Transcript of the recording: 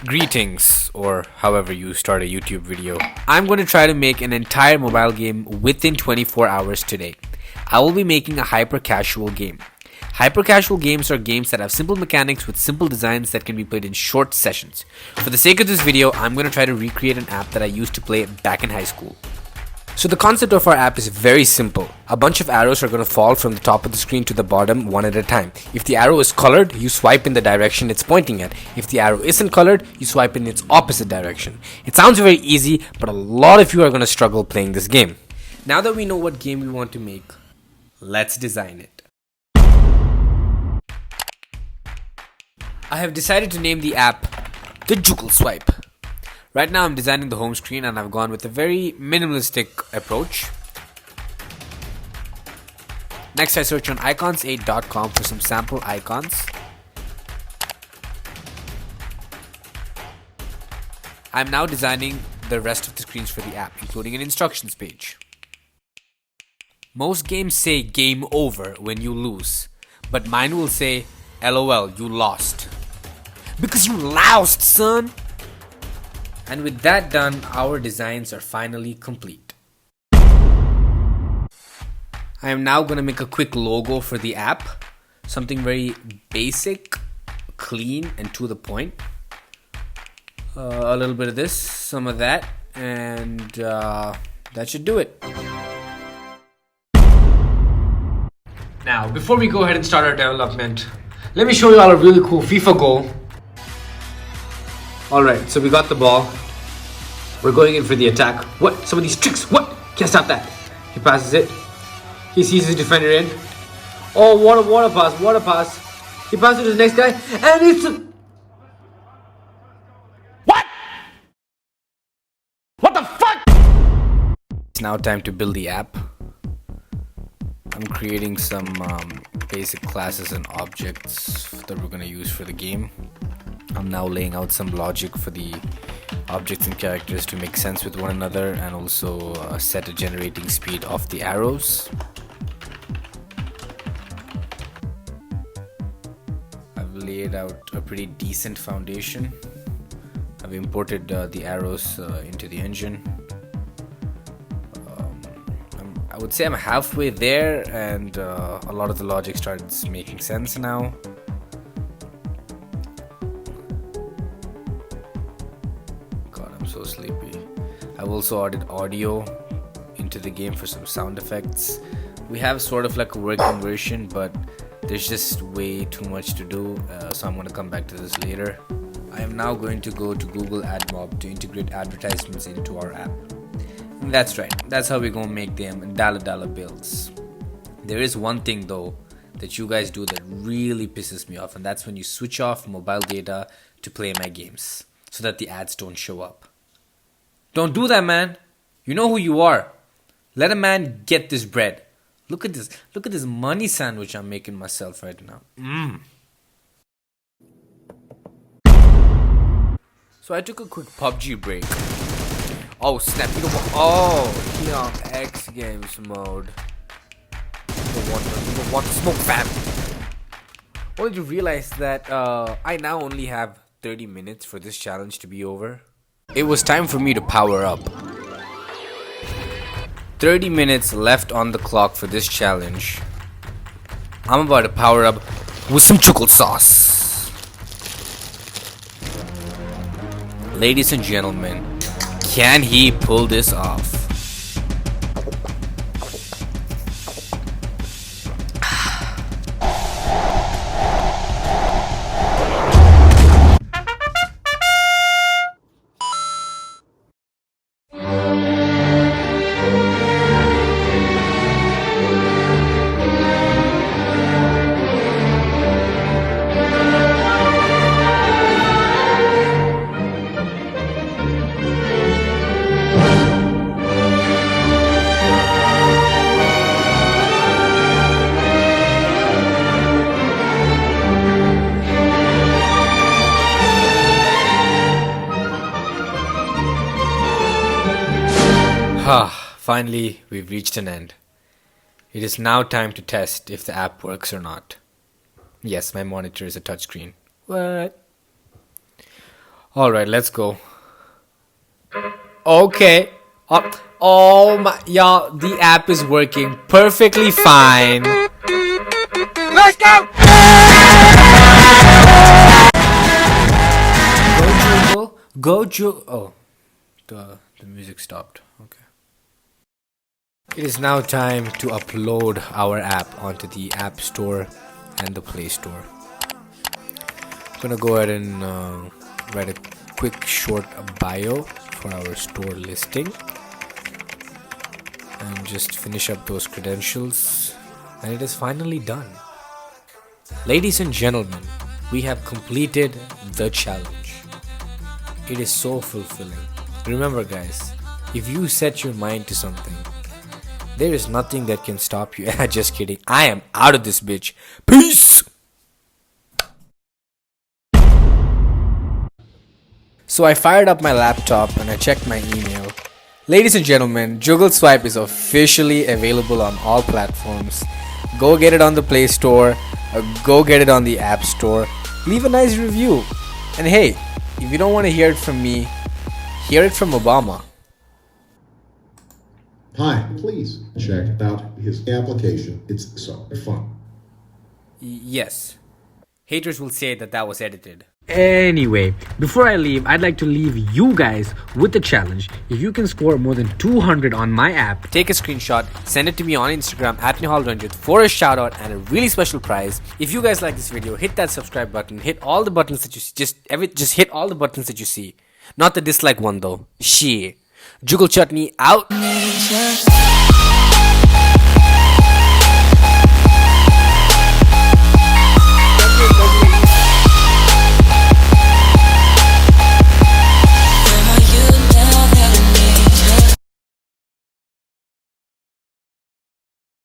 Greetings, or however you start a YouTube video. I'm going to try to make an entire mobile game within 24 hours today. I will be making a hyper casual game. Hyper casual games are games that have simple mechanics with simple designs that can be played in short sessions. For the sake of this video, I'm going to try to recreate an app that I used to play back in high school. So the concept of our app is very simple. A bunch of arrows are going to fall from the top of the screen to the bottom one at a time. If the arrow is colored, you swipe in the direction it's pointing at. If the arrow isn't colored, you swipe in its opposite direction. It sounds very easy, but a lot of you are going to struggle playing this game. Now that we know what game we want to make, let's design it. I have decided to name the app the Jugal Swipe. Right now I'm designing the home screen and I've gone with a very minimalistic approach. Next I search on icons8.com for some sample icons. I'm now designing the rest of the screens for the app, including an instructions page. Most games say game over when you lose, but mine will say LOL, you lost. Because you lost, son! And with that done, our designs are finally complete. I am now going to make a quick logo for the app. Something very basic, clean, and to the point. A little bit of this, some of that, and that should do it. Now, before we go ahead and start our development, let me show you all a really cool FIFA goal. Alright, so we got the ball. We're going in for the attack. What? Some of these tricks. What? Can't stop that. He passes it. He sees his defender in. Oh, what a pass. What a pass. He passes to the next guy. And it's a... What? What the fuck? It's now time to build the app. I'm creating some basic classes and objects that we're going to use for the game. I'm now laying out some logic for the objects and characters to make sense with one another, and also set a generating speed of the arrows. I've laid out a pretty decent foundation. I've imported the arrows into the engine. I would say I'm halfway there, and a lot of the logic starts making sense now. So sleepy. I've also added audio into the game for some sound effects. We have sort of like a working version, but there's just way too much to do, so I'm going to come back to this later. I am now going to go to Google AdMob to integrate advertisements into our app. And that's right, that's how we're going to make them dollar bills. There is one thing though that you guys do that really pisses me off, and that's when you switch off mobile data to play my games so that the ads don't show up. Don't do that, man. You know who you are. Let a man get this bread. Look at this. Look at this money sandwich I'm making myself right now. So I took a quick PUBG break. Oh snap! You don't want. Oh, he on X Games mode. You don't want to smoke, fam. Only to realize that I now only have 30 minutes for this challenge to be over. It was time for me to power up. 30 minutes left on the clock for this challenge. I'm about to power up with some chocolate sauce. Ladies and gentlemen, can he pull this off? Finally, we've reached an end. It is now time to test if the app works or not. Yes, my monitor is a touchscreen. What? Alright, let's go. Okay. Oh my, y'all, the app is working perfectly fine. Let's go! Go Juggle. Oh, the music stopped. Okay. It is now time to upload our app onto the App Store and the Play Store. I'm gonna go ahead and write a quick short bio for our store listing and just finish up those credentials, and it is finally done. Ladies and gentlemen, we have completed the challenge. It is so fulfilling. Remember guys, if you set your mind to something, there is nothing that can stop you. Just kidding. I am out of this bitch. Peace! So I fired up my laptop and I checked my email. Ladies and gentlemen, Juggle Swipe is officially available on all platforms. Go get it on the Play Store, go get it on the App Store. Leave a nice review. And hey, if you don't want to hear it from me, hear it from Obama. Hi, please check out his application. It's so fun. Yes. Haters will say that was edited. Anyway, before I leave, I'd like to leave you guys with a challenge. If you can score more than 200 on my app, take a screenshot, send it to me on Instagram at Nihal Ranjit for a shout out and a really special prize. If you guys like this video, hit that subscribe button, hit all the buttons that you see, just hit all the buttons that you see. Not the dislike one though. Shit. JugalChutney out.